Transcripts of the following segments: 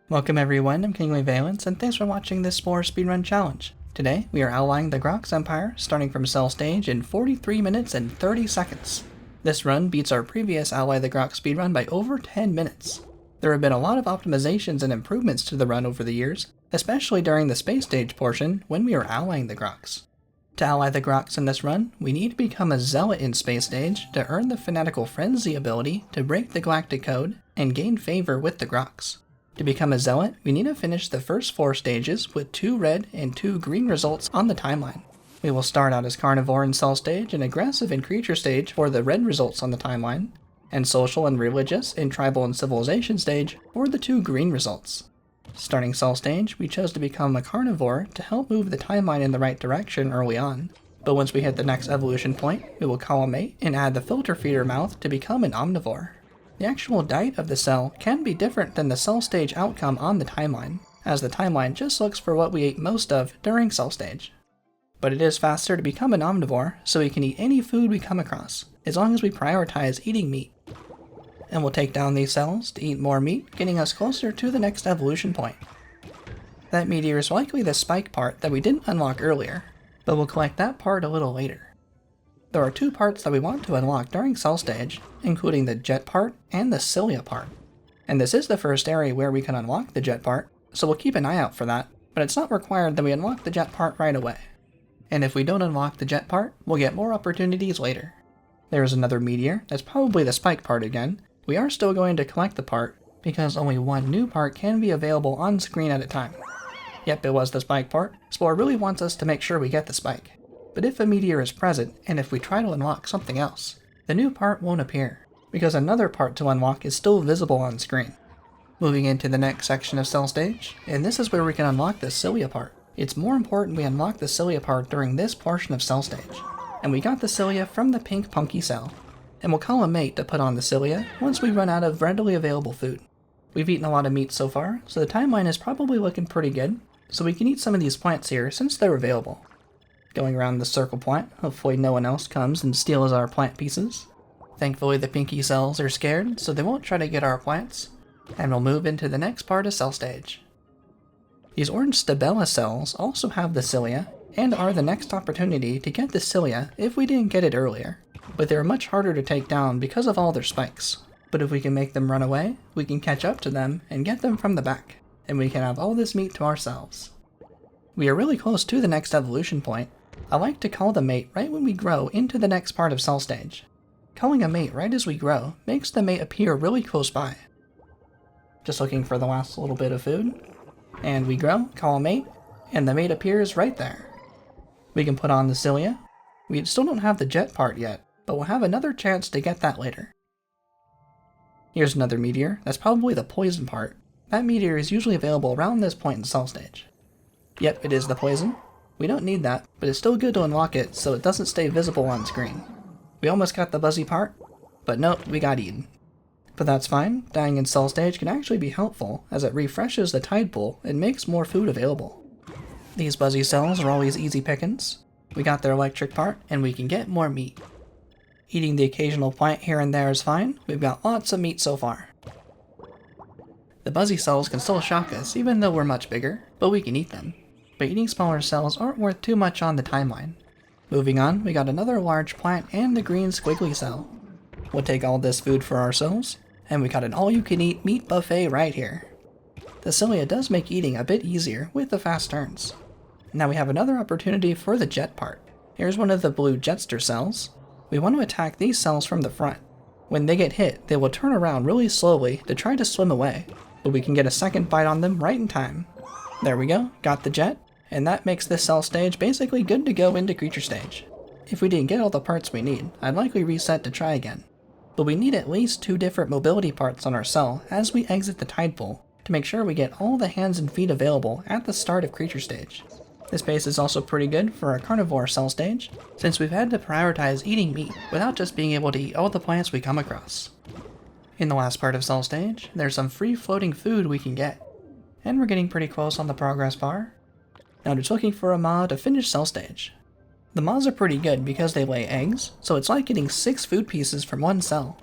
Welcome everyone, I'm Kingly Valence, and thanks for watching this Spore Speedrun challenge. Today, we are allying the Grox Empire, starting from cell stage in 43 minutes and 30 seconds. This run beats our previous Ally the Grox speedrun by over 10 minutes. There have been a lot of optimizations and improvements to the run over the years, especially during the space stage portion when we are allying the Grox. To ally the Grox in this run, we need to become a zealot in space stage to earn the Fanatical Frenzy ability to break the galactic code and gain favor with the Grox. To become a zealot, we need to finish the first 4 stages with 2 red and 2 green results on the timeline. We will start out as carnivore in cell stage and aggressive in creature stage for the red results on the timeline, and social and religious in tribal and civilization stage for the 2 green results. Starting cell stage, we chose to become a carnivore to help move the timeline in the right direction early on, but once we hit the next evolution point, we will collimate and add the filter feeder mouth to become an omnivore. The actual diet of the cell can be different than the cell stage outcome on the timeline, as the timeline just looks for what we ate most of during cell stage. But it is faster to become an omnivore, so we can eat any food we come across, as long as we prioritize eating meat. And we'll take down these cells to eat more meat, getting us closer to the next evolution point. That meteor is likely the spike part that we didn't unlock earlier, but we'll collect that part a little later. There are 2 parts that we want to unlock during cell stage, including the jet part and the cilia part. And this is the first area where we can unlock the jet part, so we'll keep an eye out for that, but it's not required that we unlock the jet part right away. And if we don't unlock the jet part, we'll get more opportunities later. There is another meteor, that's probably the spike part again. We are still going to collect the part, because only 1 new part can be available on screen at a time. Yep, it was the spike part. Spore really wants us to make sure we get the spike. But if a meteor is present, and if we try to unlock something else, the new part won't appear, because another part to unlock is still visible on screen. Moving into the next section of cell stage, and this is where we can unlock the cilia part. It's more important we unlock the cilia part during this portion of cell stage. And we got the cilia from the pink punky cell. And we'll call a mate to put on the cilia once we run out of readily available food. We've eaten a lot of meat so far, so the timeline is probably looking pretty good, so we can eat some of these plants here since they're available. Going around the circle plant, hopefully no one else comes and steals our plant pieces. Thankfully the pinky cells are scared, so they won't try to get our plants, and we'll move into the next part of cell stage. These orange stabella cells also have the cilia, and are the next opportunity to get the cilia if we didn't get it earlier. But they're much harder to take down because of all their spikes. But if we can make them run away, we can catch up to them and get them from the back, and we can have all this meat to ourselves. We are really close to the next evolution point. I like to call the mate right when we grow into the next part of cell stage. Calling a mate right as we grow makes the mate appear really close by. Just looking for the last little bit of food, and we grow, call a mate, and the mate appears right there. We can put on the cilia. We still don't have the jet part yet, but we'll have another chance to get that later. Here's another meteor. That's probably the poison part. That meteor is usually available around this point in cell stage. Yep, it is the poison. We don't need that, but it's still good to unlock it so it doesn't stay visible on screen. We almost got the buzzy part, but nope, we got eaten. But that's fine. Dying in cell stage can actually be helpful as it refreshes the tide pool and makes more food available. These buzzy cells are always easy pickings. We got their electric part, and we can get more meat. Eating the occasional plant here and there is fine. We've got lots of meat so far. The buzzy cells can still shock us, even though we're much bigger, but we can eat them. But eating smaller cells aren't worth too much on the timeline. Moving on, we got another large plant and the green squiggly cell. We'll take all this food for ourselves, and we got an all-you-can-eat meat buffet right here. The cilia does make eating a bit easier with the fast turns. Now we have another opportunity for the jet part. Here's one of the blue jetster cells. We want to attack these cells from the front. When they get hit, they will turn around really slowly to try to swim away, but we can get a second bite on them right in time. There we go, got the jet, and that makes this cell stage basically good to go into creature stage. If we didn't get all the parts we need, I'd likely reset to try again. But we need at least 2 different mobility parts on our cell as we exit the tide pool to make sure we get all the hands and feet available at the start of creature stage. This base is also pretty good for our carnivore cell stage, since we've had to prioritize eating meat without just being able to eat all the plants we come across. In the last part of cell stage, there's some free floating food we can get, and we're getting pretty close on the progress bar. Now just looking for a maw to finish cell stage. The maws are pretty good because they lay eggs, so it's like getting 6 food pieces from 1 cell.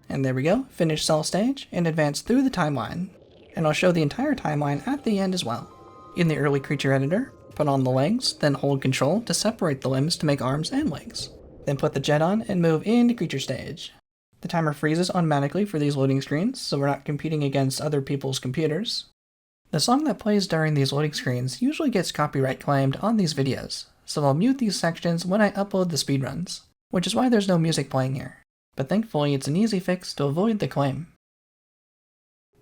And there we go, finish cell stage and advance through the timeline. and I'll show the entire timeline at the end as well. In the early creature editor, put on the legs, then hold control to separate the limbs to make arms and legs. Then put the jet on and move into creature stage. The timer freezes automatically for these loading screens, so we're not competing against other people's computers. The song that plays during these loading screens usually gets copyright claimed on these videos, so I'll mute these sections when I upload the speedruns, which is why there's no music playing here. But thankfully it's an easy fix to avoid the claim.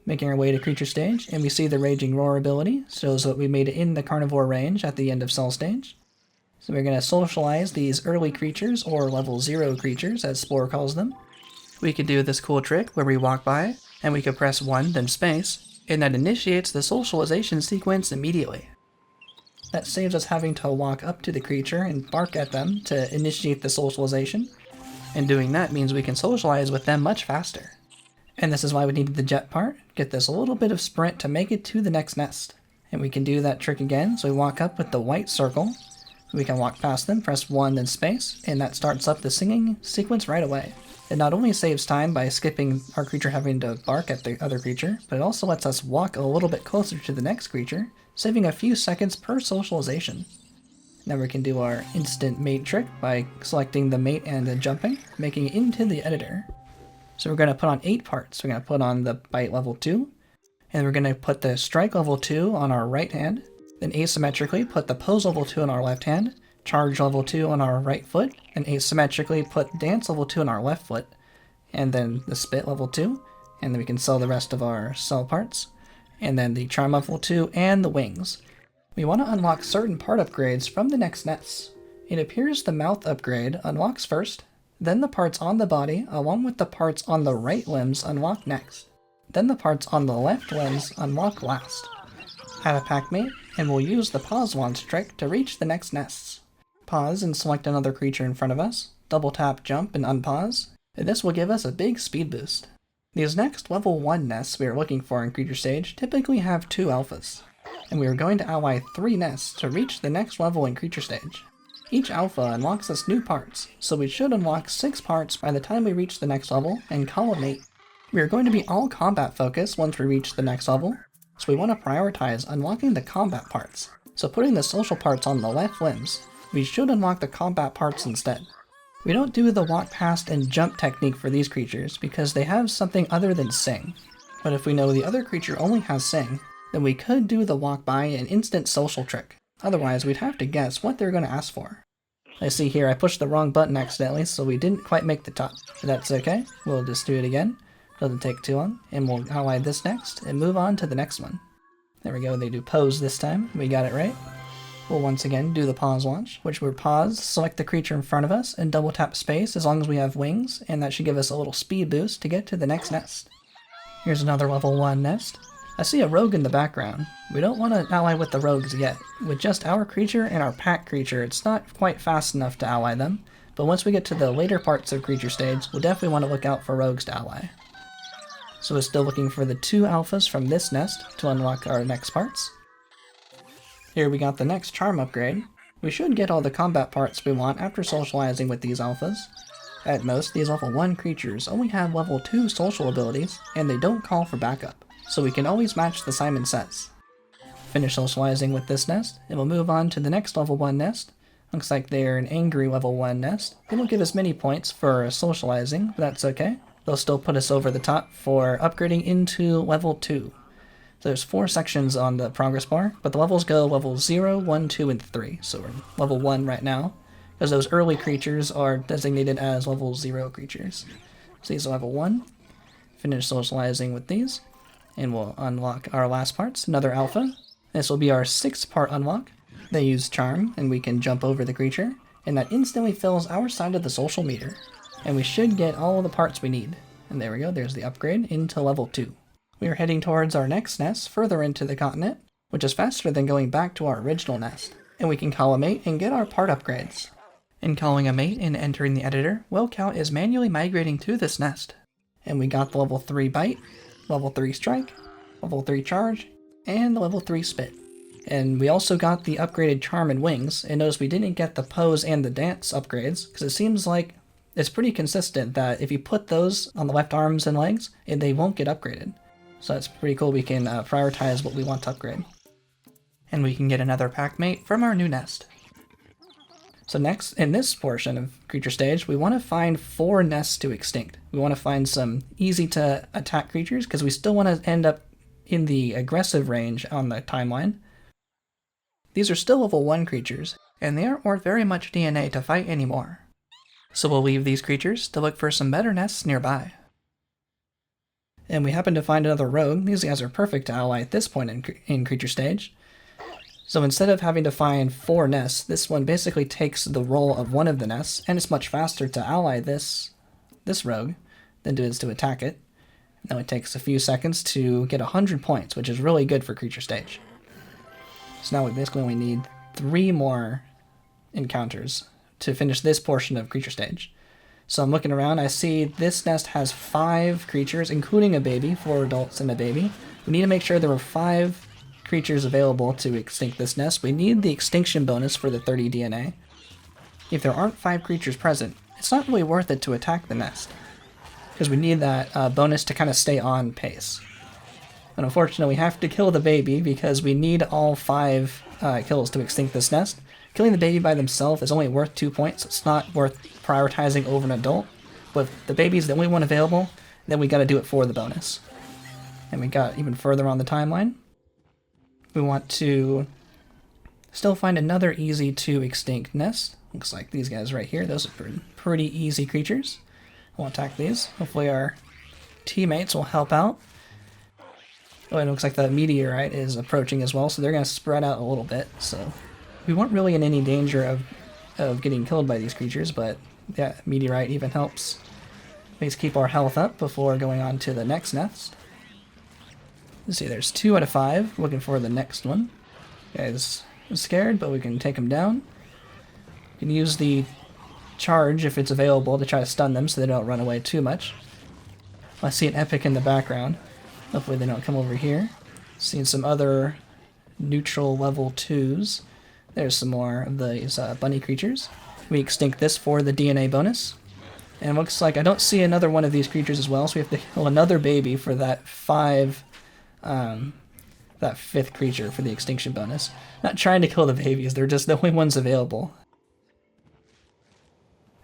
Making our way to creature stage, and we see the Raging Roar ability, shows that we made it in the carnivore range at the end of cell stage. So we're going to socialize these early creatures, or level 0 creatures as Spore calls them. We could do this cool trick where we walk by, and we could press 1 then space, and that initiates the socialization sequence immediately. That saves us having to walk up to the creature and bark at them to initiate the socialization, and doing that means we can socialize with them much faster. And this is why we needed the jet part, get this a little bit of sprint to make it to the next nest. And we can do that trick again, so we walk up with the white circle, we can walk past them, press 1 then space, and that starts up the singing sequence right away. It not only saves time by skipping our creature having to bark at the other creature, but it also lets us walk a little bit closer to the next creature, saving a few seconds per socialization. Now we can do our instant mate trick by selecting the mate and then jumping, making it into the editor. So we're going to put on 8 parts. We're going to put on the bite level 2, and we're going to put the strike level 2 on our right hand, then asymmetrically put the pose level 2 on our left hand, charge level 2 on our right foot, and asymmetrically put dance level 2 on our left foot, and then the spit level 2, and then we can sell the rest of our cell parts, and then the charm level 2 and the wings. We want to unlock certain part upgrades from the next nests. It appears the mouth upgrade unlocks first, then the parts on the body along with the parts on the right limbs unlock next. Then the parts on the left limbs unlock last. Add a pack mate, and we'll use the pause launch trick to reach the next nests. Pause and select another creature in front of us, double tap jump and unpause, and this will give us a big speed boost. These next level 1 nests we are looking for in creature stage typically have 2 alphas, and we are going to ally 3 nests to reach the next level in creature stage. Each alpha unlocks us new parts, so we should unlock 6 parts by the time we reach the next level and call a mate. We are going to be all combat focused once we reach the next level, so we want to prioritize unlocking the combat parts. So putting the social parts on the left limbs, we should unlock the combat parts instead. We don't do the walk past and jump technique for these creatures because they have something other than sing. But if we know the other creature only has sing, then we could do the walk by and instant social trick. Otherwise, we'd have to guess what they're going to ask for. I see here I pushed the wrong button accidentally, so we didn't quite make the top. But that's okay, we'll just do it again. Doesn't take too long, and we'll ally this next, and move on to the next one. There we go, they do pose this time, we got it right. We'll once again do the pause launch, which we're pause, select the creature in front of us, and double tap space as long as we have wings, and that should give us a little speed boost to get to the next nest. Here's another level 1 nest. I see a rogue in the background. We don't want to ally with the rogues yet. With just our creature and our pack creature, it's not quite fast enough to ally them, but once we get to the later parts of creature stage, we'll definitely want to look out for rogues to ally. So we're still looking for the 2 alphas from this nest to unlock our next parts. Here we got the next charm upgrade. We should get all the combat parts we want after socializing with these alphas. At most, these level 1 creatures only have level 2 social abilities, and they don't call for backup, so we can always match the Simon Says. Finish socializing with this nest, and we'll move on to the next level 1 nest. Looks like they're an angry level 1 nest. They won't give us many points for socializing, but that's okay. They'll still put us over the top for upgrading into level 2. There's 4 sections on the progress bar, but the levels go level 0, 1, 2, and 3, so we're in level 1 right now, because those early creatures are designated as level 0 creatures. So these are level 1. Finish socializing with these, and we'll unlock our last parts, another alpha. This will be our 6th part unlock. They use charm, and we can jump over the creature, and that instantly fills our side of the social meter. And we should get all the parts we need. And there we go, there's the upgrade into level 2. We are heading towards our next nest further into the continent, which is faster than going back to our original nest. And we can call a mate and get our part upgrades. In calling a mate and entering the editor, will count as manually migrating to this nest. And we got the level 3 bite, level 3 strike, level 3 charge, and the level 3 spit. And we also got the upgraded charm and wings, and notice we didn't get the pose and the dance upgrades, because it seems like it's pretty consistent that if you put those on the left arms and legs, they won't get upgraded. So that's pretty cool. We can prioritize what we want to upgrade. And we can get another pack mate from our new nest. So next, in this portion of creature stage, we want to find 4 nests to extinct. We want to find some easy to attack creatures because we still want to end up in the aggressive range on the timeline. These are still level 1 creatures, and they aren't worth very much DNA to fight anymore. So we'll leave these creatures to look for some better nests nearby. And we happen to find another rogue. These guys are perfect to ally at this point in creature stage. So instead of having to find 4 nests, this one basically takes the role of one of the nests, and it's much faster to ally this rogue than it is to attack it. Now it takes a few seconds to get 100 points, which is really good for creature stage. So now we basically only need 3 more encounters to finish this portion of creature stage. So I'm looking around, I see this nest has 5 creatures, including a baby, 4 adults and a baby. We need to make sure there are 5 creatures available to extinct this nest. We need the extinction bonus for the 30 DNA. If there aren't 5 creatures present, it's not really worth it to attack the nest, because we need that bonus to kind of stay on pace. And unfortunately, we have to kill the baby because we need all 5 kills to extinct this nest. Killing the baby by themselves is only worth 2 points. It's not worth prioritizing over an adult. But if the baby's the only one available, then we gotta do it for the bonus. And we got even further on the timeline. We want to still find another easy to extinct nest. Looks like these guys right here. Those are pretty easy creatures. I won't attack these. Hopefully our teammates will help out. Oh, it looks like the meteorite is approaching as well, so they're going to spread out a little bit. So we weren't really in any danger of getting killed by these creatures, but yeah, meteorite even helps. Let's keep our health up before going on to the next nest. Let's see, there's 2 out of 5. Looking for the next one. Guy's scared, but we can take him down. We can use the charge if it's available to try to stun them so they don't run away too much. I see an epic in the background. Hopefully they don't come over here. Seeing some other neutral level 2s. There's some more of these bunny creatures. We extinct this for the DNA bonus. And it looks like I don't see another one of these creatures as well, so we have to kill another baby for that 5th creature for the extinction bonus. Not trying to kill the babies, they're just the only ones available.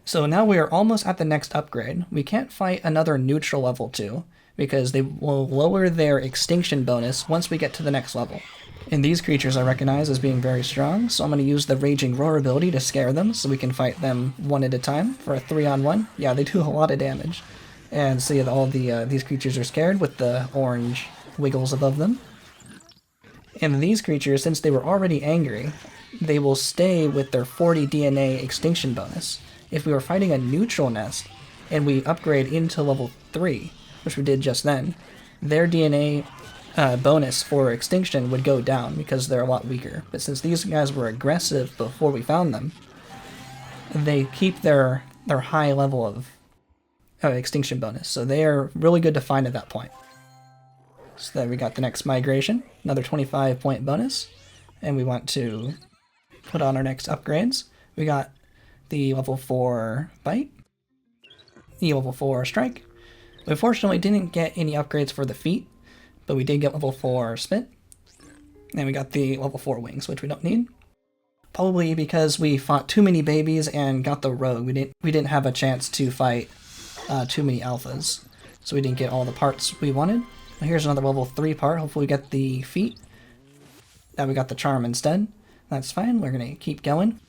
So now we are almost at the next upgrade. We can't fight another neutral level 2 because they will lower their extinction bonus once we get to the next level. And these creatures I recognize as being very strong, so I'm going to use the Raging Roar ability to scare them so we can fight them one at a time for a 3-on-1. Yeah, they do a lot of damage. And see all these creatures are scared with the orange wiggles above them. And these creatures, since they were already angry, they will stay with their 40 DNA extinction bonus. If we were fighting a neutral nest and we upgrade into level 3, which we did just then, their DNA bonus for extinction would go down because they're a lot weaker. But since these guys were aggressive before we found them, they keep their high level of extinction bonus. So they are really good to find at that point. So then we got the next migration, another 25 point bonus, and we want to put on our next upgrades. We got the level 4 bite, the level 4 strike. We unfortunately didn't get any upgrades for the feet, but we did get level 4 spit, and we got the level 4 wings, which we don't need. Probably because we fought too many babies and got the rogue. We didn't have a chance to fight too many alphas, so we didn't get all the parts we wanted. Here's another level 3 part. Hopefully we get the feet. Now we got the charm instead. That's fine. We're going to keep going.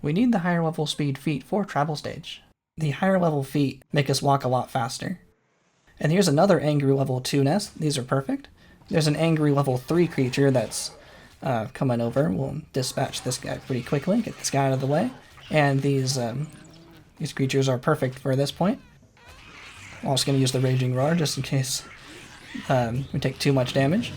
We need the higher level speed feet for travel stage. The higher level feet make us walk a lot faster. And here's another angry level 2 nest. These are perfect. There's an angry level 3 creature that's coming over. We'll dispatch this guy pretty quickly. Get this guy out of the way. And these creatures are perfect for this point. I'm also going to use the Raging Roar just in case we take too much damage.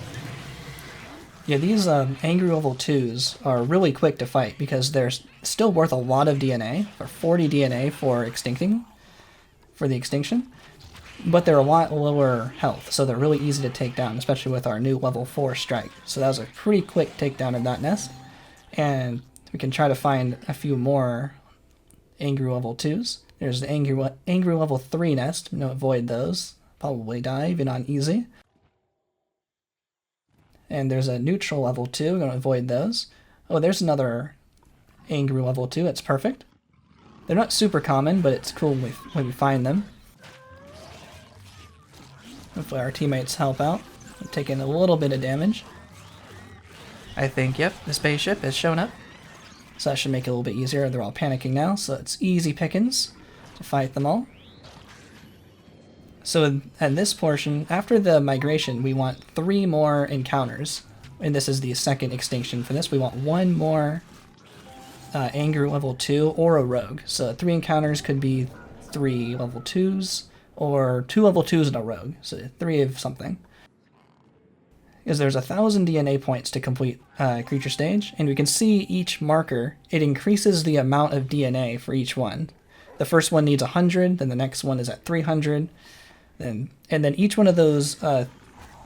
Yeah, these angry level 2s are really quick to fight because they're still worth a lot of DNA, or 40 DNA for the extinction, but they're a lot lower health, so they're really easy to take down, especially with our new level 4 strike. So that was a pretty quick takedown of that nest, and we can try to find a few more angry level 2s. There's the angry level 3 nest. No, avoid those. Probably die, even on easy. And there's a neutral level 2, we're going to avoid those. Oh, there's another angry level 2, it's perfect. They're not super common, but it's cool when we find them. Hopefully our teammates help out. I'm taking a little bit of damage. I think, yep, the spaceship has shown up. So that should make it a little bit easier. They're all panicking now, so it's easy pickings to fight them all. So at this portion, after the migration, we want 3 more encounters. And this is the second extinction for this. We want 1 more Anger level 2 or a Rogue. So 3 encounters could be 3 level 2s or 2 level 2s and a Rogue. So 3 of something. Because there's 1,000 DNA points to complete creature stage, and we can see each marker, it increases the amount of DNA for each one. The first one needs 100, then the next one is at 300, and then each one of those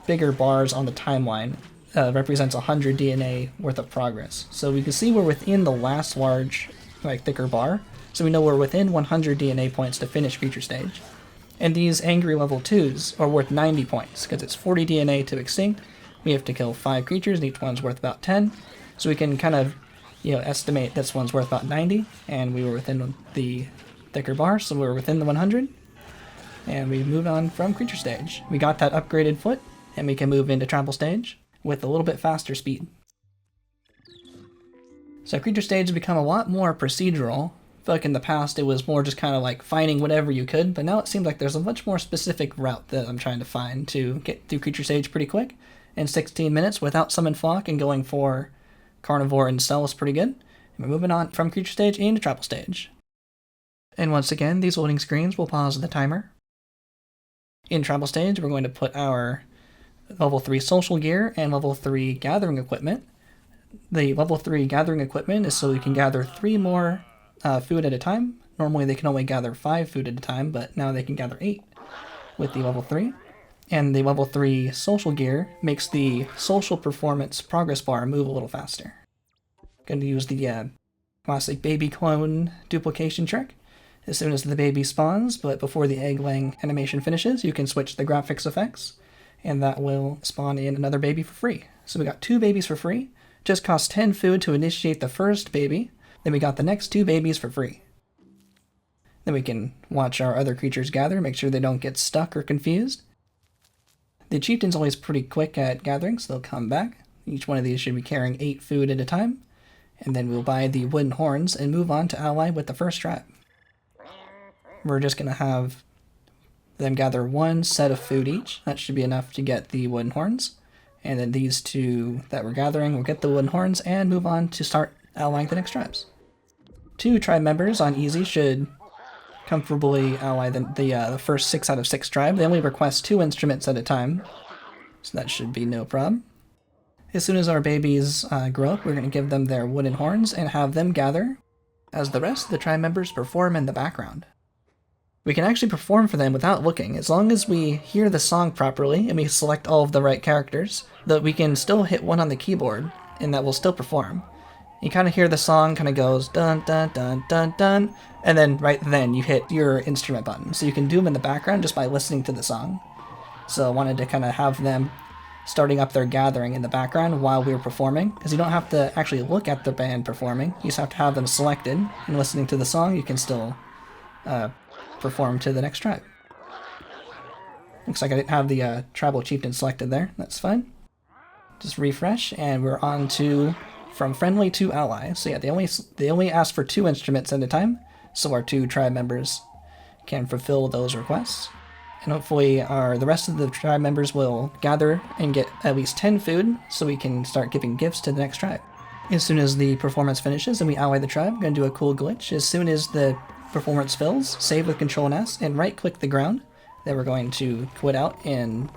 bigger bars on the timeline represents 100 DNA worth of progress. So we can see we're within the last large, thicker bar, so we know we're within 100 DNA points to finish creature stage. And these angry level 2s are worth 90 points, because it's 40 DNA to extinct. We have to kill 5 creatures, and each one's worth about 10. So we can kind of, estimate this one's worth about 90, and we were within the thicker bar, so we were within the 100. And we moved on from creature stage. We got that upgraded foot, and we can move into travel stage with a little bit faster speed. So creature stage has become a lot more procedural. I feel like in the past it was more just kind of like finding whatever you could, but now it seems like there's a much more specific route that I'm trying to find to get through creature stage pretty quick. In 16 minutes without summon flock and going for carnivore and cell is pretty good. And we're moving on from creature stage into travel stage. And once again, these loading screens will pause the timer. In travel stage, we're going to put our level 3 social gear and level 3 gathering equipment. The level 3 gathering equipment is so we can gather 3 more food at a time. Normally they can only gather 5 food at a time, but now they can gather 8 with the level 3. And the level 3 social gear makes the social performance progress bar move a little faster. Going to use the classic baby clone duplication trick. As soon as the baby spawns, but before the egg laying animation finishes, you can switch the graphics effects, and that will spawn in another baby for free. So we got 2 babies for free. Just cost 10 food to initiate the first baby. Then we got the next 2 babies for free. Then we can watch our other creatures gather, make sure they don't get stuck or confused. The chieftain's always pretty quick at gathering, so they'll come back. Each one of these should be carrying 8 food at a time. And then we'll buy the wooden horns and move on to ally with the first tribe. We're just going to have them gather 1 set of food each. That should be enough to get the wooden horns. And then these 2 that we're gathering will get the wooden horns and move on to start allying the next tribes. 2 tribe members on easy should comfortably ally the first 6 out of 6 tribe. They only request 2 instruments at a time, so that should be no problem. As soon as our babies grow up, we're going to give them their wooden horns and have them gather as the rest of the tribe members perform in the background. We can actually perform for them without looking, as long as we hear the song properly and we select all of the right characters, that we can still hit 1 on the keyboard and that will still perform. You kind of hear the song kind of goes dun dun dun dun dun, and then right then you hit your instrument button. So you can do them in the background just by listening to the song. So I wanted to kind of have them starting up their gathering in the background while we were performing, because you don't have to actually look at the band performing. You just have to have them selected, and listening to the song you can still perform to the next tribe. Looks like I didn't have the tribal chieftain selected there. That's fine. Just refresh, and we're on to from friendly to ally. So yeah, they only ask for 2 instruments at a time, so our 2 tribe members can fulfill those requests. And hopefully the rest of the tribe members will gather and get at least 10 food, so we can start giving gifts to the next tribe. As soon as the performance finishes and we ally the tribe, I'm going to do a cool glitch. As soon as the performance fills, save with Control and S, and right-click the ground. Then we're going to quit out and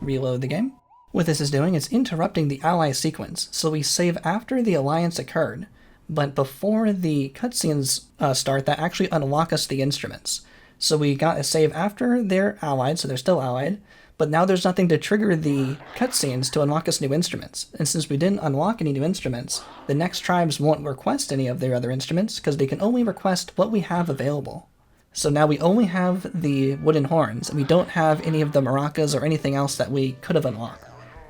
reload the game. What this is doing is interrupting the ally sequence, so we save after the alliance occurred, but before the cutscenes start, that actually unlock us the instruments. So we got a save after they're allied, so they're still allied, but now there's nothing to trigger the cutscenes to unlock us new instruments. And since we didn't unlock any new instruments, the next tribes won't request any of their other instruments, because they can only request what we have available. So now we only have the wooden horns, and we don't have any of the maracas or anything else that we could have unlocked.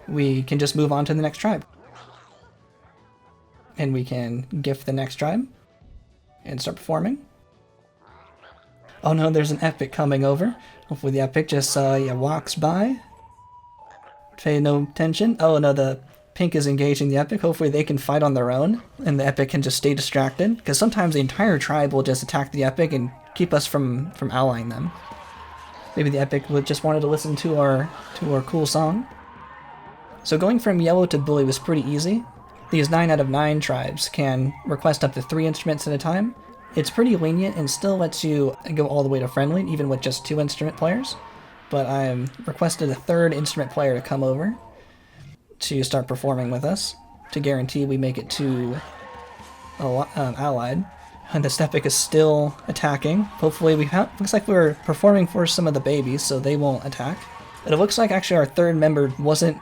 we can just move on to the next tribe. And we can gift the next tribe and start performing. Oh no, there's an epic coming over. Hopefully the epic just walks by. Pay no attention. Oh no, the pink is engaging the epic. Hopefully they can fight on their own and the epic can just stay distracted, because sometimes the entire tribe will just attack the epic and keep us from allying them. Maybe the epic just wanted to listen to our cool song. So going from yellow to blue was pretty easy. These 9 out of 9 tribes can request up to 3 instruments at a time. It's pretty lenient and still lets you go all the way to friendly, even with just 2 instrument players. But I requested a 3rd instrument player to come over to start performing with us, to guarantee we make it to Allied. And this epic is still attacking. Hopefully looks like we're performing for some of the babies, so they won't attack. But it looks like actually our 3rd member wasn't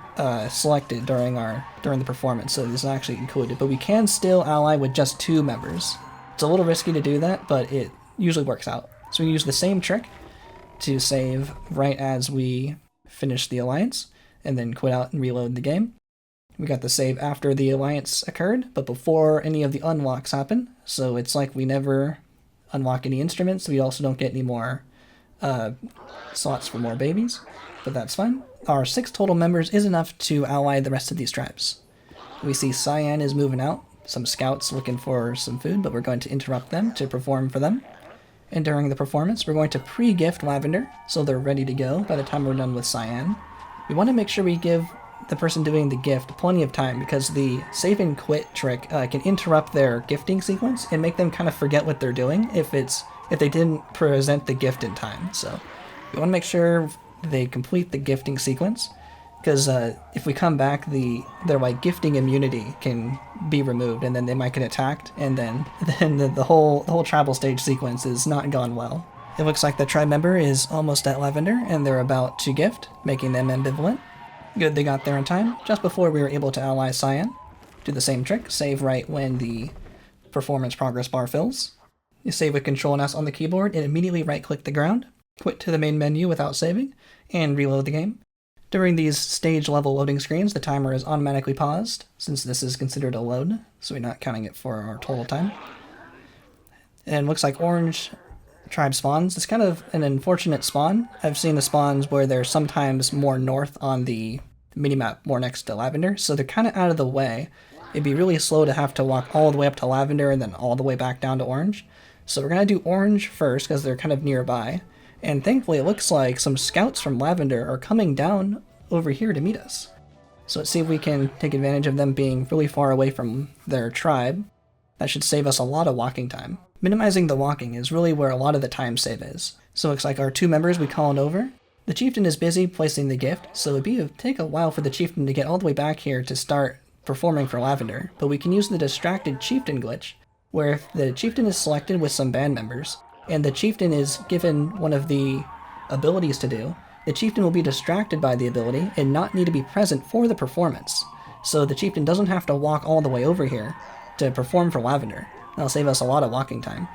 selected during the performance, so it's not actually included. But we can still ally with just 2 members. It's a little risky to do that, but it usually works out. So we use the same trick to save right as we finish the alliance, and then quit out and reload the game. We got the save after the alliance occurred, but before any of the unlocks happen, so it's like we never unlock any instruments. We also don't get any more slots for more babies, but that's fine. Our 6 total members is enough to ally the rest of these tribes. We see Cyan is moving out, some scouts looking for some food, but we're going to interrupt them to perform for them. And during the performance, we're going to pre-gift Lavender, so they're ready to go by the time we're done with Cyan. We want to make sure we give the person doing the gift plenty of time, because the save and quit trick can interrupt their gifting sequence and make them kind of forget what they're doing if they didn't present the gift in time. So we want to make sure they complete the gifting sequence, because if we come back, their like gifting immunity can be removed, and then they might get attacked, and then the whole tribal stage sequence is not gone well. It looks like the tribe member is almost at Lavender, and they're about to gift, making them ambivalent. Good, they got there in time, just before we were able to ally Cyan. Do the same trick, save right when the performance progress bar fills. You save with Control and S on the keyboard, and immediately right-click the ground, quit to the main menu without saving, and reload the game. During these stage-level loading screens, the timer is automatically paused, since this is considered a load, so we're not counting it for our total time. And looks like orange tribe spawns. It's kind of an unfortunate spawn. I've seen the spawns where they're sometimes more north on the minimap, more next to Lavender, so they're kind of out of the way. It'd be really slow to have to walk all the way up to Lavender and then all the way back down to orange. So we're going to do orange first, because they're kind of nearby. And thankfully it looks like some scouts from Lavender are coming down over here to meet us. So let's see if we can take advantage of them being really far away from their tribe. That should save us a lot of walking time. Minimizing the walking is really where a lot of the time save is. So it looks like our 2 members we called over. The chieftain is busy placing the gift, so it'd take a while for the chieftain to get all the way back here to start performing for Lavender. But we can use the distracted chieftain glitch, where if the chieftain is selected with some band members, and the chieftain is given one of the abilities to do, the chieftain will be distracted by the ability and not need to be present for the performance. So the chieftain doesn't have to walk all the way over here to perform for Lavender. That'll save us a lot of walking time.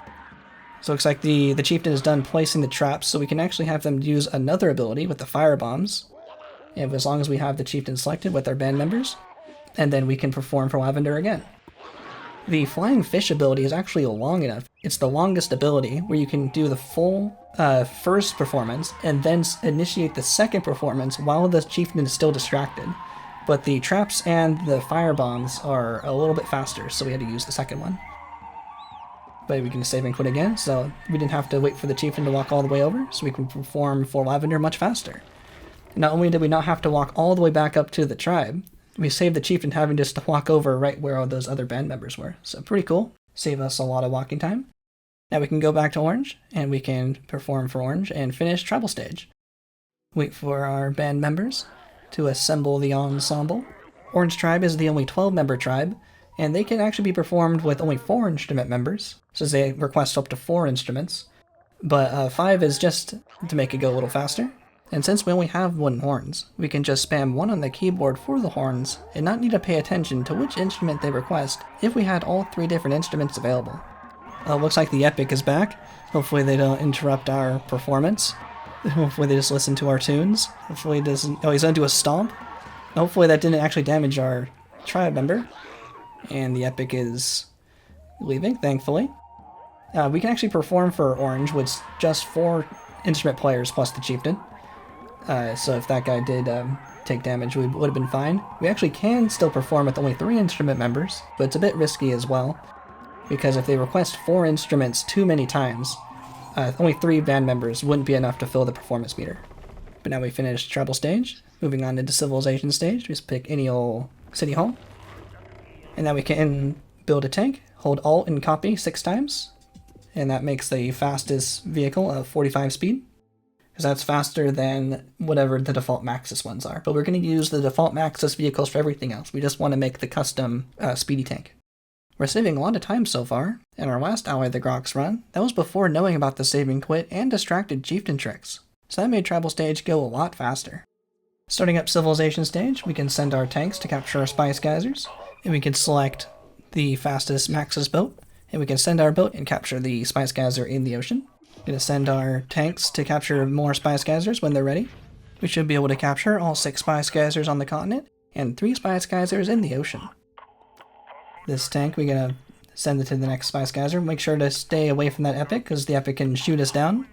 So it looks like the chieftain is done placing the traps, so we can actually have them use another ability with the fire bombs, and as long as we have the chieftain selected with our band members, and then we can perform for Lavender again. The flying fish ability is actually long enough. It's the longest ability, where you can do the full first performance and then initiate the second performance while the chieftain is still distracted. But the traps and the fire bombs are a little bit faster, so we had to use the second one. But we can save and quit again, so we didn't have to wait for the chieftain to walk all the way over, so we can perform for Lavender much faster. Not only did we not have to walk all the way back up to the tribe, we saved the chieftain having just to walk over right where all those other band members were. So pretty cool. Save us a lot of walking time. Now we can go back to Orange, and we can perform for Orange and finish Tribal Stage. Wait for our band members to assemble the ensemble. Orange Tribe is the only 12-member tribe, and they can actually be performed with only 4 instrument members, since they request up to 4 instruments. But 5 is just to make it go a little faster. And since we only have wooden horns, we can just spam 1 on the keyboard for the horns and not need to pay attention to which instrument they request if we had all 3 different instruments available. Looks like the Epic is back. Hopefully they don't interrupt our performance. Hopefully they just listen to our tunes. Hopefully he doesn't... Oh, he's gonna do a stomp? Hopefully that didn't actually damage our tribe member. And the epic is leaving, thankfully. We can actually perform for orange with just 4 instrument players plus the chieftain. So if that guy did take damage, we would have been fine. We actually can still perform with only 3 instrument members, but it's a bit risky as well, because if they request 4 instruments too many times, only 3 band members wouldn't be enough to fill the performance meter. But now we finished Tribal Stage, moving on into Civilization Stage. We just pick any old City Hall. And now we can build a tank, hold Alt and copy 6 times, and that makes the fastest vehicle of 45 speed, because that's faster than whatever the default Maxis ones are. But we're going to use the default Maxis vehicles for everything else. We just want to make the custom speedy tank. We're saving a lot of time so far. In our last Ally the Grox run, that was before knowing about the saving quit and distracted chieftain tricks, so that made Tribal Stage go a lot faster. Starting up Civilization Stage, we can send our tanks to capture our Spice Geysers, and we can select the fastest Maxis boat, and we can send our boat and capture the Spice Geyser in the ocean. We're going to send our tanks to capture more Spice Geysers when they're ready. We should be able to capture all 6 Spice Geysers on the continent, and 3 Spice Geysers in the ocean. This tank, we're going to send it to the next Spice Geyser. Make sure to stay away from that epic, because the epic can shoot us down.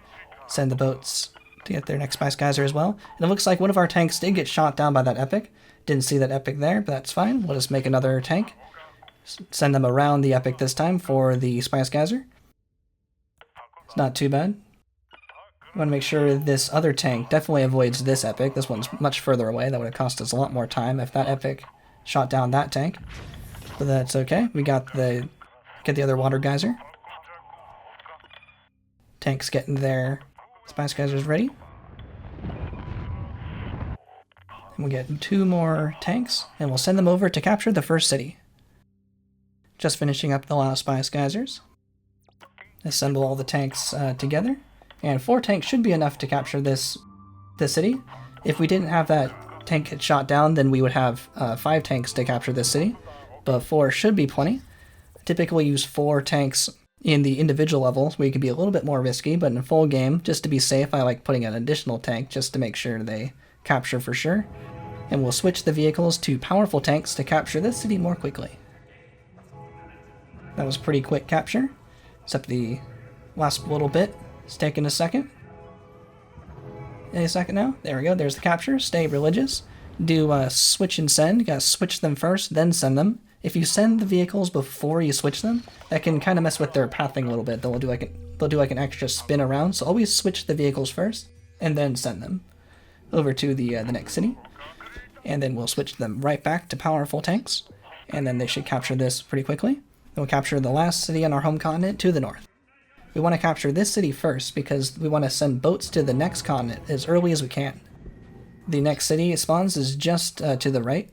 Send the boats to get their next Spice Geyser as well. And it looks like one of our tanks did get shot down by that epic. Didn't see that epic there, but that's fine. We'll just make another tank. Send them around the epic this time for the Spice Geyser. It's not too bad. I want to make sure this other tank definitely avoids this epic. This one's much further away. That would have cost us a lot more time if that epic shot down that tank. But that's okay. We got the other water geyser. Tanks getting their Spice Geysers ready. And we'll get 2 more tanks, and we'll send them over to capture the first city. Just finishing up the last Spice Geysers. Assemble all the tanks together, and 4 tanks should be enough to capture this city. If we didn't have that tank get shot down, then we would have 5 tanks to capture this city, but 4 should be plenty. I typically use 4 tanks in the individual levels, where you can be a little bit more risky, but in full game, just to be safe, I like putting an additional tank just to make sure they capture for sure. And we'll switch the vehicles to powerful tanks to capture this city more quickly. That was pretty quick capture, except the last little bit is taking a second. Any second now. There we go, there's the capture. Stay religious. Do switch and send. You gotta switch them first, then send them. If you send the vehicles before you switch them, that can kind of mess with their pathing a little bit. They'll do like an extra spin around, so always switch the vehicles first, and then send them over to the next city. And then we'll switch them right back to powerful tanks, and then they should capture this pretty quickly. Then we'll capture the last city on our home continent to the north. We want to capture this city first, because we want to send boats to the next continent as early as we can. The next city it spawns is just to the right.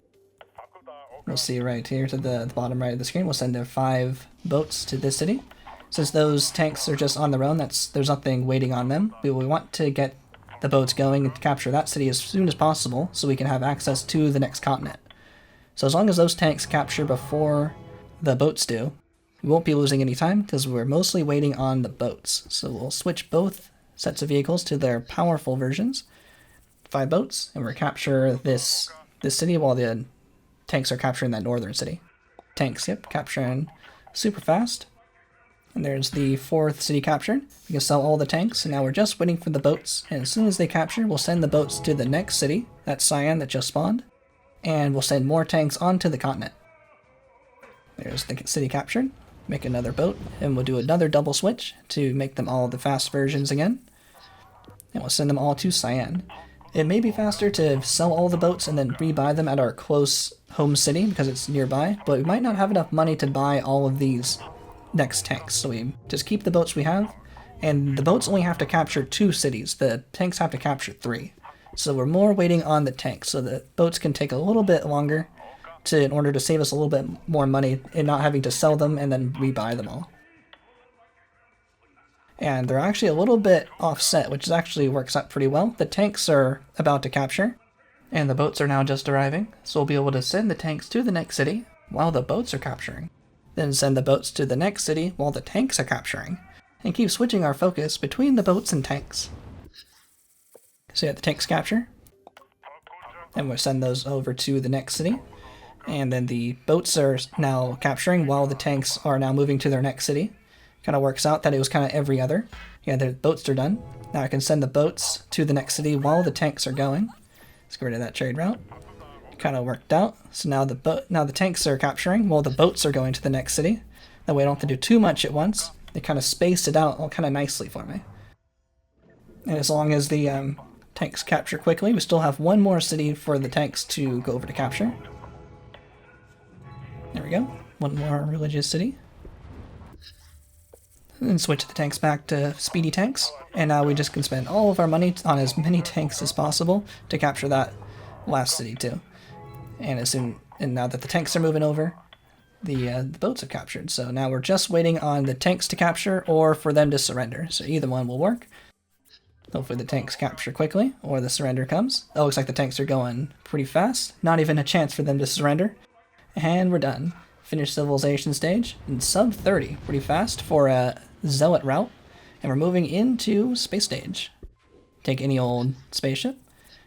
We'll see right here to the bottom right of the screen. We'll send 5 boats to this city. Since those tanks are just on their own, there's nothing waiting on them. We want to get the boats going and capture that city as soon as possible so we can have access to the next continent. So as long as those tanks capture before the boats do, we won't be losing any time because we're mostly waiting on the boats. So we'll switch both sets of vehicles to their powerful versions. 5 boats, and we'll capture this city while the tanks are capturing that northern city. Tanks, yep, capturing super fast. And there's the 4th city captured. We can sell all the tanks, and now we're just waiting for the boats. And as soon as they capture, we'll send the boats to the next city, that's Cyan that just spawned. And we'll send more tanks onto the continent. There's the city captured. Make another boat, and we'll do another double switch to make them all the fast versions again. And we'll send them all to Cyan. It may be faster to sell all the boats and then rebuy them at our close home city because it's nearby, but we might not have enough money to buy all of these next tanks, so we just keep the boats we have, and the boats only have to capture 2 cities. The tanks have to capture 3. So we're more waiting on the tanks, so the boats can take a little bit longer in order to save us a little bit more money and not having to sell them and then rebuy them all. And they're actually a little bit offset, which actually works out pretty well. The tanks are about to capture, and the boats are now just arriving, so we'll be able to send the tanks to the next city while the boats are capturing. Then send the boats to the next city while the tanks are capturing, and keep switching our focus between the boats and tanks. So yeah, the tanks capture. and we'll send those over to the next city. And then the boats are now capturing while the tanks are now moving to their next city. Kind of works out that it was kind of every other. Yeah, the boats are done. Now I can send the boats to the next city while the tanks are going. Let's get rid of that trade route. Kind of worked out. So now the tanks are capturing while the boats are going to the next city. That way I don't have to do too much at once. They kind of spaced it out all kind of nicely for me. And as long as the tanks capture quickly, we still have one more city for the tanks to go over to capture. There we go. One more religious city. And switch the tanks back to speedy tanks. And now we just can spend all of our money on as many tanks as possible to capture that last city too. And now that the tanks are moving over, the boats have captured. So now we're just waiting on the tanks to capture or for them to surrender. So either one will work. Hopefully the tanks capture quickly or the surrender comes. Oh, looks like the tanks are going pretty fast. Not even a chance for them to surrender. And we're done. Finished civilization stage in sub 30. Pretty fast for a zealot route. And we're moving into space stage. Take any old spaceship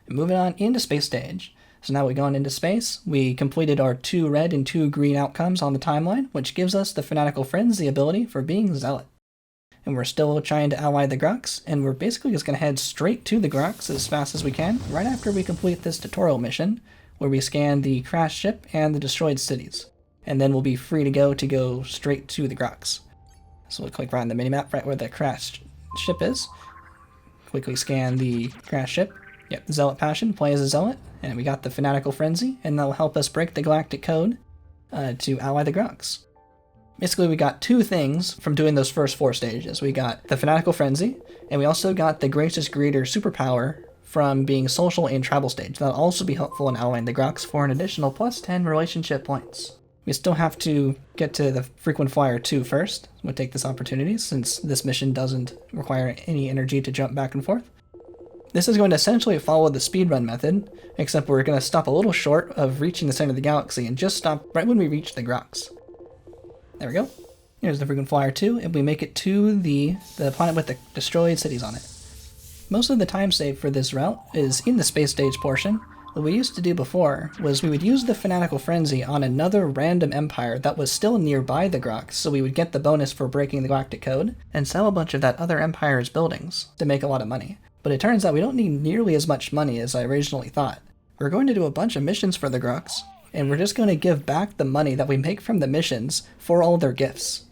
and moving on into space stage. So now we've gone into space. We completed our 2 red and 2 green outcomes on the timeline, which gives us the Fanatical Frenzy ability for being zealot. And we're still trying to ally the Grox, and we're basically just going to head straight to the Grox as fast as we can, right after we complete this tutorial mission, where we scan the crashed ship and the destroyed cities. And then we'll be free to go straight to the Grox. So we'll click right on the minimap, right where the crashed ship is. Quickly scan the crashed ship. Yep, the Zealot Passion, play as a Zealot, and we got the Fanatical Frenzy, and that'll help us break the Galactic Code to ally the Grox. Basically, we got 2 things from doing those first 4 stages. We got the Fanatical Frenzy, and we also got the Gracious Greeter superpower from being social in travel stage. That'll also be helpful in allying the Grox for an additional plus 10 relationship points. We still have to get to the Frequent Flyer 2 first. We'll take this opportunity since this mission doesn't require any energy to jump back and forth. This is going to essentially follow the speedrun method, except we're going to stop a little short of reaching the center of the galaxy and just stop right when we reach the Grox. There we go. Here's the Frequent Flyer 2, and we make it to the planet with the destroyed cities on it. Most of the time saved for this route is in the space stage portion. What we used to do before was we would use the Fanatical Frenzy on another random empire that was still nearby the Grox, so we would get the bonus for breaking the Galactic Code, and sell a bunch of that other empire's buildings to make a lot of money. But it turns out we don't need nearly as much money as I originally thought. We're going to do a bunch of missions for the Grox, and we're just going to give back the money that we make from the missions for all their gifts.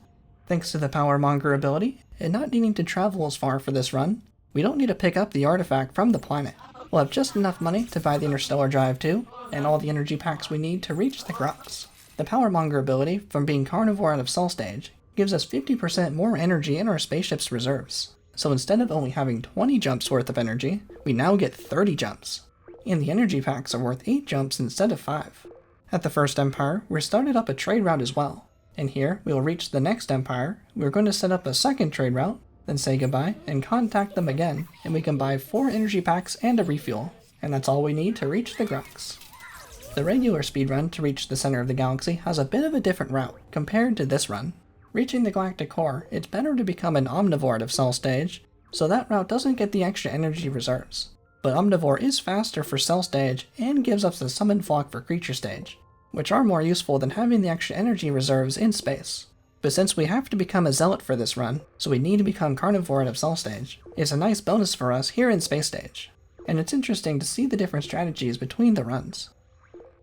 Thanks to the Power Monger ability, and not needing to travel as far for this run, we don't need to pick up the artifact from the planet. We'll have just enough money to buy the Interstellar Drive 2, and all the energy packs we need to reach the Grox. The Power Monger ability, from being carnivore out of Cell Stage, gives us 50% more energy in our spaceship's reserves. So instead of only having 20 jumps worth of energy, we now get 30 jumps. And the energy packs are worth 8 jumps instead of 5. At the first empire, we're started up a trade route as well. And here, we will reach the next empire, we're going to set up a second trade route, then say goodbye, and contact them again, and we can buy 4 energy packs and a refuel. And that's all we need to reach the Grox. The regular speedrun to reach the center of the galaxy has a bit of a different route compared to this run. Reaching the galactic core, it's better to become an omnivore out of Cell Stage, so that route doesn't get the extra energy reserves. But omnivore is faster for Cell Stage and gives us the summon flock for creature stage, which are more useful than having the extra energy reserves in space. But since we have to become a zealot for this run, so we need to become carnivore out of Cell Stage, it's a nice bonus for us here in space stage. And it's interesting to see the different strategies between the runs.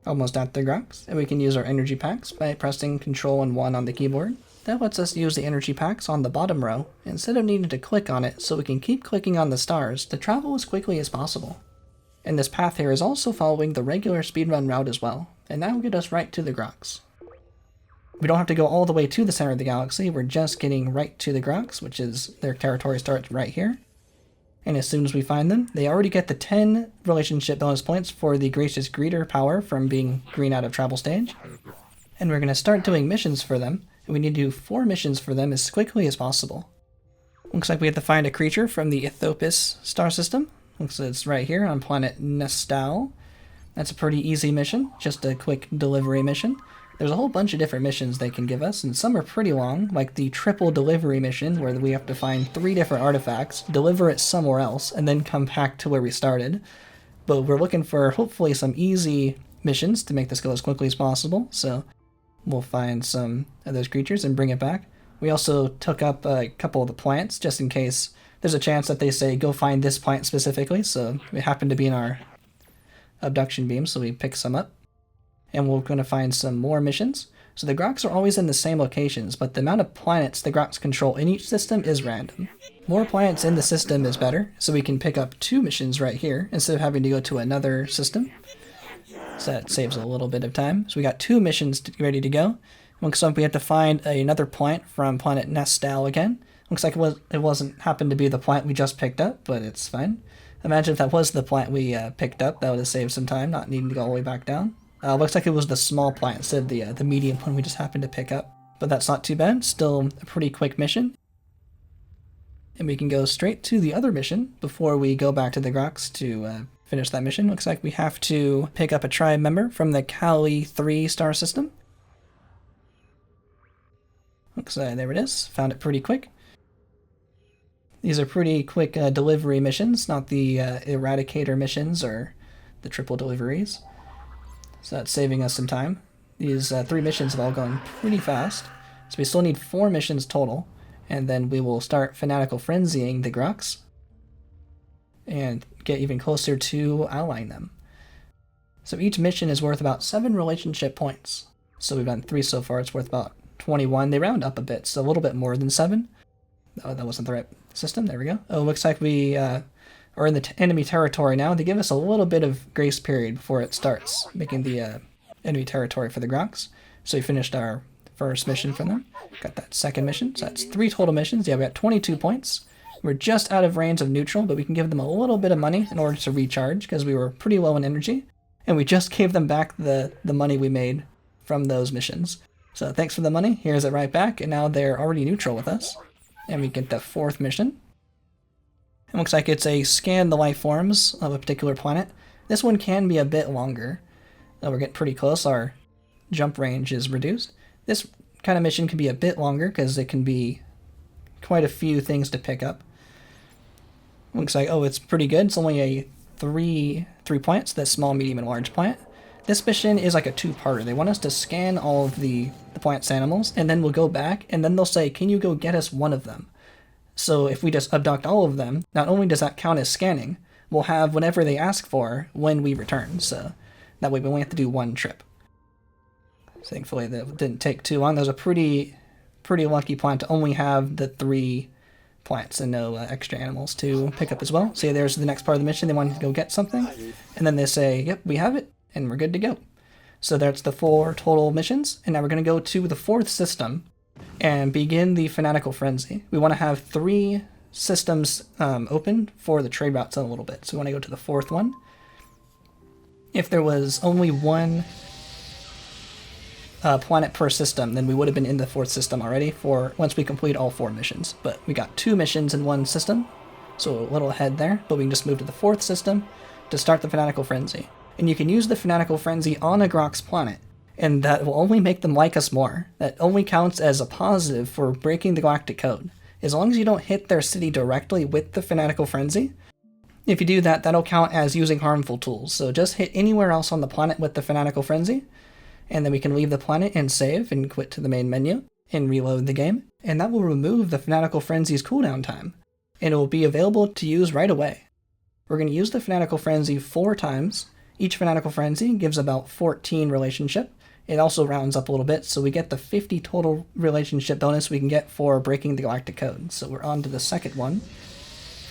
Almost at the Grox, and we can use our energy packs by pressing Ctrl and 1 on the keyboard. That lets us use the energy packs on the bottom row, instead of needing to click on it, so we can keep clicking on the stars to travel as quickly as possible. And this path here is also following the regular speedrun route as well, and that will get us right to the Grox. We don't have to go all the way to the center of the galaxy, we're just getting right to the Grox, which is their territory starts right here. And as soon as we find them, they already get the 10 relationship bonus points for the Gracious Greeter power from being green out of travel stage. And we're going to start doing missions for them, and we need to do 4 missions for them as quickly as possible. Looks like we have to find a creature from the Ethopus star system. Looks like it's right here on planet Nestal. That's a pretty easy mission, just a quick delivery mission. There's a whole bunch of different missions they can give us, and some are pretty long, like the triple delivery mission, where we have to find 3 different artifacts, deliver it somewhere else, and then come back to where we started. but we're looking for hopefully some easy missions to make this go as quickly as possible, so we'll find some of those creatures and bring it back. We also took up a couple of the plants, just in case there's a chance that they say, go find this plant specifically, so it happened to be in our abduction beam, so we picked some up. And we're going to find some more missions. So the Grox are always in the same locations, but the amount of planets the Grox control in each system is random. More planets in the system is better, so we can pick up 2 missions right here, instead of having to go to another system. So that saves a little bit of time. So we got 2 missions ready to go. Looks like we have to find another plant from planet Nestal again. Looks like it wasn't happened to be the plant we just picked up, but it's fine. Imagine if that was the plant we picked up, that would have saved some time, not needing to go all the way back down. Looks like it was the small plant instead of the medium one we just happened to pick up. But that's not too bad, still a pretty quick mission. And we can go straight to the other mission before we go back to the Grox to finish that mission. Looks like we have to pick up a tribe member from the Ally 3 star system. Looks like there it is, found it pretty quick. These are pretty quick delivery missions, not the Eradicator missions or the triple deliveries. So that's saving us some time. These 3 missions have all gone pretty fast. So we still need 4 missions total. And then we will start Fanatical Frenzying the Grox. And get even closer to allying them. So each mission is worth about 7 relationship points. So we've done 3 so far, it's worth about 21. They round up a bit, so a little bit more than 7. Oh, that wasn't the right system, there we go. Oh, looks like we are in the enemy territory now. They give us a little bit of grace period before it starts making the enemy territory for the Grox. So we finished our first mission from them. Got that second mission, so that's 3 total missions. Yeah, we got 22 points. We're just out of range of neutral, but we can give them a little bit of money in order to recharge, because we were pretty low in energy. And we just gave them back the money we made from those missions. So thanks for the money, here's it right back, and now they're already neutral with us. And we get the 4th mission. It looks like it's a scan the life forms of a particular planet. This one can be a bit longer. We're getting pretty close, our jump range is reduced. This kind of mission can be a bit longer because it can be quite a few things to pick up. Looks like, oh, it's pretty good. It's only a 3 plants, that's small, medium, and large plant. This mission is like a 2-parter. They want us to scan all of the plants animals, and then we'll go back, and then they'll say, can you go get us one of them? So if we just abduct all of them, not only does that count as scanning, we'll have whatever they ask for when we return. So that way we only have to do 1 trip. Thankfully that didn't take too long. That was a pretty lucky plant to only have the 3 plants and no extra animals to pick up as well. So there's the next part of the mission. They wanted to go get something, and then they say, yep, we have it, and we're good to go. So that's the 4 total missions, and now we're going to go to the 4th system and begin the Fanatical Frenzy. We want to have 3 systems open for the trade routes in a little bit. So we want to go to the 4th one. If there was only 1 planet per system, then we would have been in the 4th system already once we complete all 4 missions. But we got 2 missions in 1 system, so a little ahead there, but we can just move to the 4th system to start the Fanatical Frenzy. And you can use the Fanatical Frenzy on a Grox planet, and that will only make them like us more. That only counts as a positive for breaking the galactic code. As long as you don't hit their city directly with the Fanatical Frenzy, if you do that, that'll count as using harmful tools. So just hit anywhere else on the planet with the Fanatical Frenzy, and then we can leave the planet and save and quit to the main menu and reload the game. And that will remove the Fanatical Frenzy's cooldown time, and it will be available to use right away. We're going to use the Fanatical Frenzy 4 times. Each Fanatical Frenzy gives about 14 relationship. It also rounds up a little bit, so we get the 50 total relationship bonus we can get for breaking the galactic code. So we're on to the 2nd one,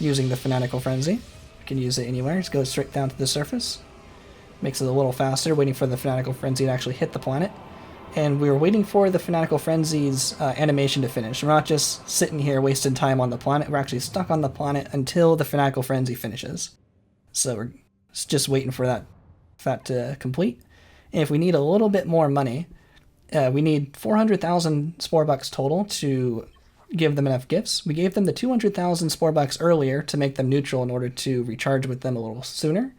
using the Fanatical Frenzy. We can use it anywhere, just go straight down to the surface. Makes it a little faster, waiting for the Fanatical Frenzy to actually hit the planet. And we're waiting for the Fanatical Frenzy's animation to finish. We're not just sitting here wasting time on the planet, we're actually stuck on the planet until the Fanatical Frenzy finishes. So we're just waiting for that to complete. And if we need a little bit more money, we need 400,000 Spore Bucks total to give them enough gifts. We gave them the 200,000 Spore Bucks earlier to make them neutral in order to recharge with them a little sooner.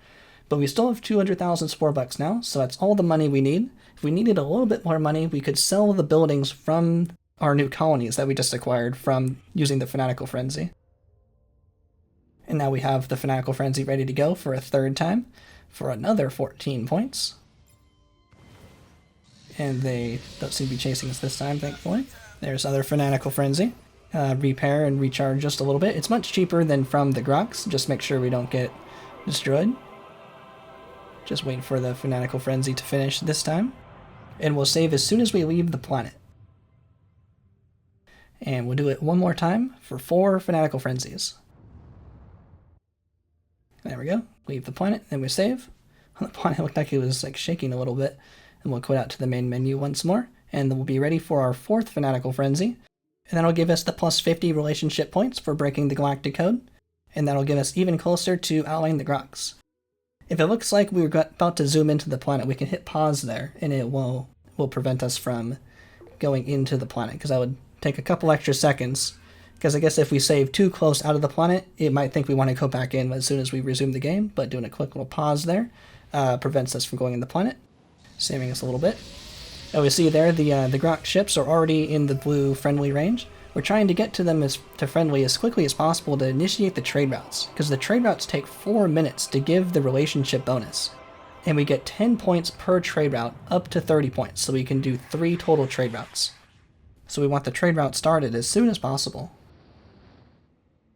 But we still have 200,000 Spore Bucks now, so that's all the money we need. If we needed a little bit more money, we could sell the buildings from our new colonies that we just acquired from using the Fanatical Frenzy. And And now we have the Fanatical Frenzy ready to go for a third time for another 14 points. And they don't seem to be chasing us this time, thankfully. There's other Fanatical Frenzy. Repair and recharge just a little bit. It's much cheaper than from the Grox. Just make sure we don't get destroyed. Just wait for the Fanatical Frenzy to finish this time. And we'll save as soon as we leave the planet. And we'll do it one more time for 4 Fanatical Frenzies. There we go. Leave the planet, then we save. On the planet, it looked like it was like shaking a little bit. And we'll quit out to the main menu once more. And then we'll be ready for our 4th Fanatical Frenzy. And that'll give us the plus 50 relationship points for breaking the galactic code. And that'll get us even closer to allying the Grox. If it looks like we're about to zoom into the planet, we can hit pause there, and it will prevent us from going into the planet, because that would take a couple extra seconds. Because I guess if we save too close out of the planet, it might think we want to go back in as soon as we resume the game, but doing a quick little pause there prevents us from going in the planet, saving us a little bit. And we see there the Grox ships are already in the blue friendly range. We're trying to get to them to friendly as quickly as possible to initiate the trade routes, because the trade routes take 4 minutes to give the relationship bonus. And we get 10 points per trade route, up to 30 points, so we can do 3 total trade routes. So we want the trade route started as soon as possible.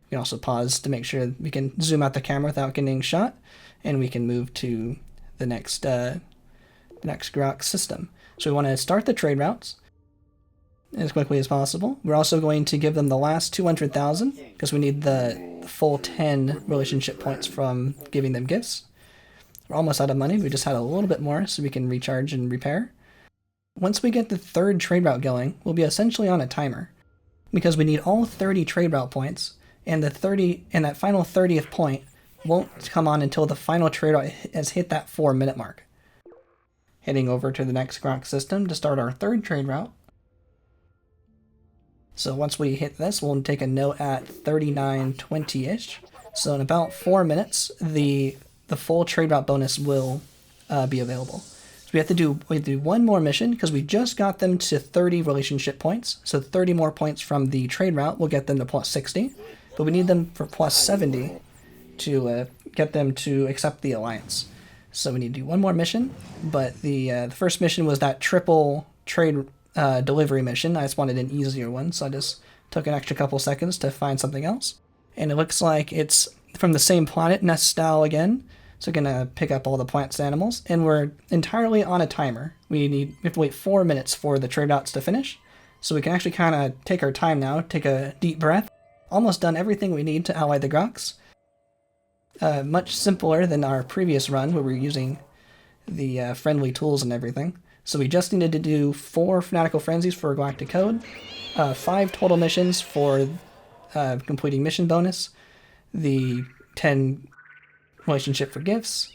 You can also pause to make sure we can zoom out the camera without getting shot, and we can move to the next Grox system. So we want to start the trade routes as quickly as possible. We're also going to give them the last 200,000 because we need the full 10 relationship points from giving them gifts. We're almost out of money. We just had a little bit more so we can recharge and repair. Once we get the 3rd trade route going, we'll be essentially on a timer because we need all 30 trade route points, and that final 30th point won't come on until the final trade route has hit that 4-minute mark. Heading over to the next Grox system to start our 3rd trade route. So once we hit this, we'll take a note at 39:20-ish. So in about 4 minutes, the full trade route bonus will be available. So we have to do one more mission because we just got them to 30 relationship points. So 30 more points from the trade route will get them to plus 60. But we need them for plus 70 to get them to accept the alliance. So we need to do one more mission, but the first mission was that triple trade delivery mission. I just wanted an easier one, so I just took an extra couple seconds to find something else. And it looks like it's from the same planet, Nest style again. So we're going to pick up all the plants and animals, and we're entirely on a timer. We have to wait 4 minutes for the trade routes to finish. So we can actually kind of take our time now, take a deep breath. Almost done everything we need to ally the Grox. Much simpler than our previous run where we were using the friendly tools and everything. So we just needed to do 4 Fanatical Frenzies for a Galactic Code, 5 total missions for completing mission bonus, the 10 relationship for gifts,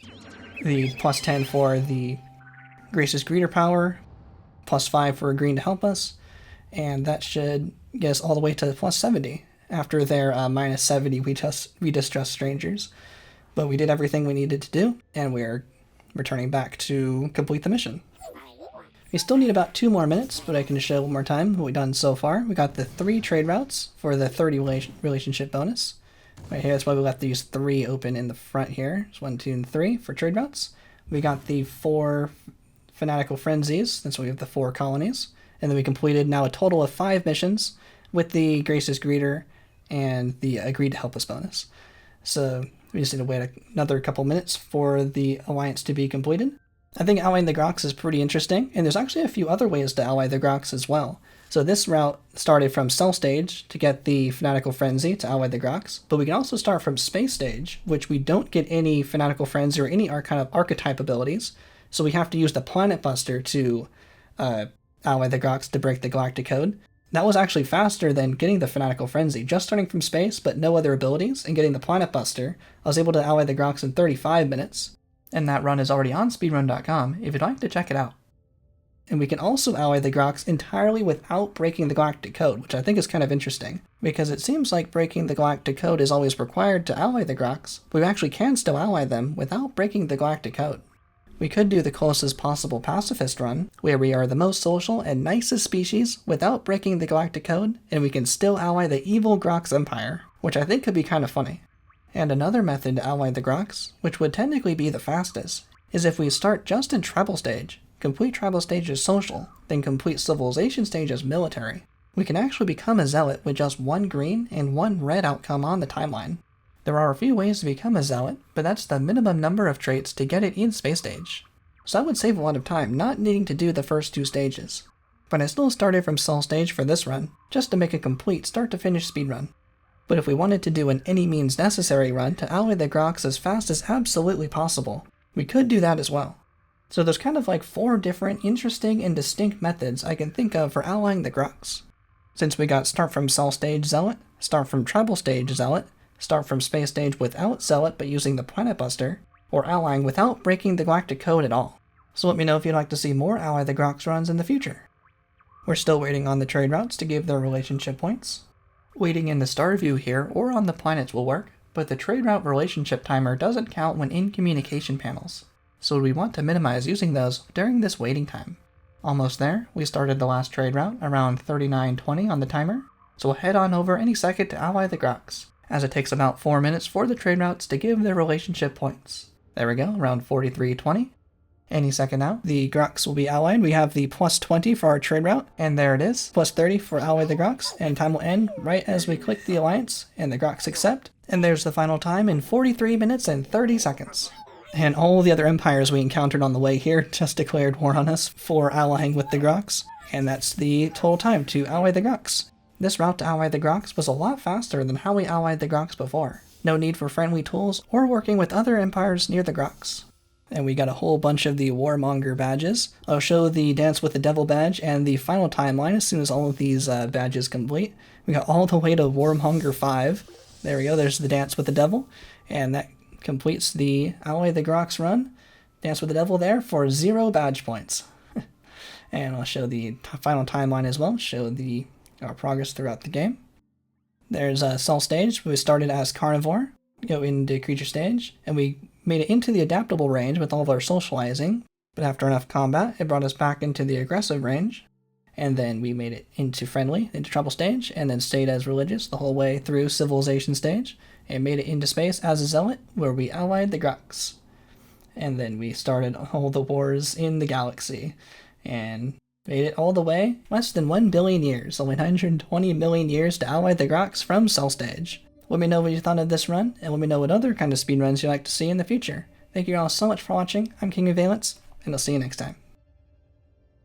the plus 10 for the Gracious Greeter power, plus 5 for agreeing to help us, and that should get us all the way to plus 70 after their minus 70 we distrust strangers. But we did everything we needed to do, and we're returning back to complete the mission. We still need about 2 more minutes, but I can show one more time what we've done so far. We got the 3 trade routes for the 30 relationship bonus. Right here, that's why we left these 3 open in the front here. It's 1, 2, and 3 for trade routes. We got the 4 Fanatical Frenzies, that's why we have the 4 colonies. And then we completed now a total of 5 missions with the Gracious Greeter and the Agreed to Help Us bonus. So we just need to wait another couple minutes for the alliance to be completed. I think allying the Grox is pretty interesting, and there's actually a few other ways to ally the Grox as well. So this route started from Cell Stage to get the Fanatical Frenzy to ally the Grox, but we can also start from Space Stage, which we don't get any Fanatical Frenzy or any kind of archetype abilities, so we have to use the Planet Buster to ally the Grox to break the Galactic Code. That was actually faster than getting the Fanatical Frenzy, just starting from space but no other abilities, and getting the Planet Buster. I was able to ally the Grox in 35 minutes. And that run is already on speedrun.com if you'd like to check it out. And we can also ally the Grox entirely without breaking the Galactic Code, which I think is kind of interesting, because it seems like breaking the Galactic Code is always required to ally the Grox, but we actually can still ally them without breaking the Galactic Code. We could do the closest possible pacifist run, where we are the most social and nicest species without breaking the Galactic Code, and we can still ally the evil Grox Empire, which I think could be kind of funny. And another method to ally the Grox, which would technically be the fastest, is if we start just in tribal stage, complete tribal stage as social, then complete civilization stage as military. We can actually become a zealot with just 1 green and 1 red outcome on the timeline. There are a few ways to become a zealot, but that's the minimum number of traits to get it in space stage. So that would save a lot of time not needing to do the first 2 stages. But I still started from cell stage for this run, just to make a complete start to finish speedrun. But if we wanted to do an any means necessary run to ally the Grox as fast as absolutely possible, we could do that as well. So there's kind of like 4 different interesting and distinct methods I can think of for allying the Grox. Since we got start from cell stage zealot, start from tribal stage zealot, start from space stage without zealot but using the planet buster, or allying without breaking the galactic code at all. So let me know if you'd like to see more Ally the Grox runs in the future. We're still waiting on the trade routes to give their relationship points. Waiting in the star view here or on the planets will work, but the trade route relationship timer doesn't count when in communication panels, so we want to minimize using those during this waiting time. Almost there, we started the last trade route around 39:20 on the timer, so we'll head on over any second to ally the Grox, as it takes about 4 minutes for the trade routes to give their relationship points. There we go, around 43:20. Any second now, the Grox will be allied. We have the +20 for our trade route, and there it is, +30 for ally the Grox, and time will end right as we click the alliance, and the Grox accept, and there's the final time in 43 minutes and 30 seconds. And all the other empires we encountered on the way here just declared war on us for allying with the Grox, and that's the total time to ally the Grox. This route to ally the Grox was a lot faster than how we allied the Grox before. No need for friendly tools or working with other empires near the Grox. And we got a whole bunch of the Warmonger badges. I'll show the Dance with the Devil badge and the final timeline as soon as all of these badges complete. We got all the way to Warmonger 5. There we go, there's the Dance with the Devil. And that completes the Ally the Grox run. Dance with the Devil there for 0 badge points. And I'll show the final timeline as well, show our progress throughout the game. There's a cell stage. We started as Carnivore, go into creature stage, and we made it into the adaptable range with all of our socializing, but after enough combat, it brought us back into the aggressive range, and then we made it into friendly, into trouble stage, and then stayed as religious the whole way through civilization stage, and made it into space as a zealot, where we allied the Grox. And then we started all the wars in the galaxy, and made it all the way, less than 1 billion years, only 920 million years to ally the Grox from cell stage. Let me know what you thought of this run, and let me know what other kind of speedruns you'd like to see in the future. Thank you all so much for watching. I'm King of Valence, and I'll see you next time.